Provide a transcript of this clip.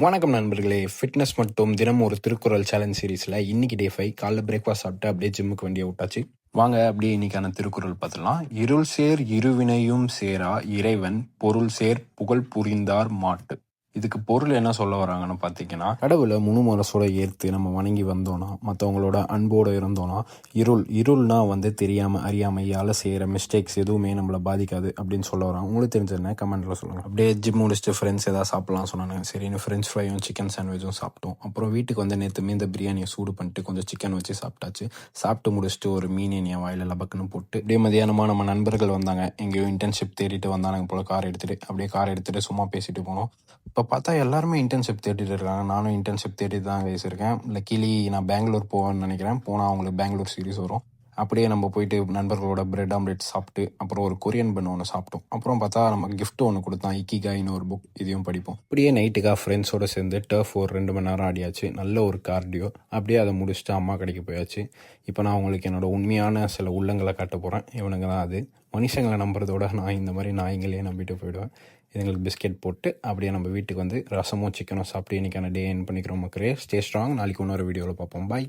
வணக்கம் நண்பர்களே. ஃபிட்னஸ் மற்றும் தினமும் ஒரு திருக்குறள் சேலஞ்ச் சீரீஸில் இன்னைக்கு டே 5 காலைல பிரேக்ஃபாஸ்ட் சாப்பிட்டு அப்படியே ஜிம்முக்கு வண்டியை விட்டாச்சு. வாங்க அப்படியே இன்னைக்கான திருக்குறள் பார்த்துலாம். இருள் சேர் இருவினையும் சேரா இறைவன் பொருள் சேர் புகழ் புரிந்தார் மாட்டு. இதுக்கு பொருள் என்ன சொல்ல வராங்கன்னு பார்த்தீங்கன்னா, கடவுளை முழு மனசோட ஏற்று நம்ம வணங்கி வந்தோம்னா, மற்றவங்களோட அன்போடு இருந்தோம்னா, இருள்னா தெரியாமல் அறியாமையால் செய்கிற மிஸ்டேக்ஸ் எதுவுமே நம்மளை பாதிக்காது அப்படின்னு சொல்ல வராங்க. உங்களுக்கு தெரிஞ்சதுன்னா கமெண்ட்டில் சொல்லுங்கள். அப்படியே ஜிம் முடிச்சுட்டு ஃப்ரெண்ட்ஸ் ஏதாவது சாப்பிட்லாம் சொன்னாங்க. சரின்னு ஃப்ரெண்ட்ஸ் ஃப்ரையும் சிக்கன் சாண்ட்விச்சும் சாப்பிட்டோம். அப்புறம் வீட்டுக்கு நேற்று இந்த பிரியாணியை சூடு பண்ணிட்டு கொஞ்சம் சிக்கன் வச்சு சாப்பிட்டாச்சு. சாப்பிட்டு முடிச்சுட்டு ஒரு மீன் என் வாயில் லபக்குன்னு போட்டு அப்படியே மதியானமாக நம்ம நண்பர்கள் வந்தாங்க. எங்கேயோ இன்டர்ன்ஷிப் தேடிட்டு வந்தாங்க போல். கார் எடுத்துகிட்டு சும்மா பேசிட்டு போனோம். இப்போ பார்த்தா எல்லாருமே இன்டர்ன்ஷிப் தேடிட்டு இருக்காங்க. நானும் இன்டர்ன்ஷிப் தேடிட்டு தான் இருக்கேன். லக்கிலி நான் பெங்களூர் போவேன்னு நினைக்கிறேன். போனால் அவங்களுக்கு பெங்களூர் சீரிஸ் வரும். அப்படியே நம்ம போயிட்டு நண்பர்களோட பிரெட் ஆம்லெட் சாப்பிட்டு அப்புறம் ஒரு கொரியன் பண்ண ஒன்று சாப்பிட்டோம். அப்புறம் பார்த்தா நம்ம கிஃப்ட் ஒன்று கொடுத்தான், இக்கிகாயின்னு ஒரு புக். இதையும் படிப்போம். அப்படியே நைட்டுக்காக ஃப்ரெண்ட்ஸோடு சேர்ந்து டர்ஃப் ஒரு 2 மணி நேரம் ஆடியாச்சு. நல்ல ஒரு கார்டியோ. அப்படியே அதை முடிச்சுட்டு அம்மா கடைக்கு போயாச்சு. இப்போ நான் அவங்களுக்கு என்னோட உண்மையான சில உள்ளங்களை காட்ட போகிறேன். இவனுங்க தான் அது. மனுஷங்களை நம்புறதோட நான் இந்த மாதிரி நாய்ங்களே நம்பிட்டு போயிடுவேன். இதுங்களுக்கு பிஸ்கெட் போட்டு அப்படியே நம்ம வீட்டுக்கு ரசமும் சிக்கனும் சாப்பிட்டு இன்றைக்கான டே என் பண்ணிக்கிறோம் மக்களே. Stay strong. நாளைக்கு இன்னொரு வீடியோவில் பார்ப்போம். பாய்.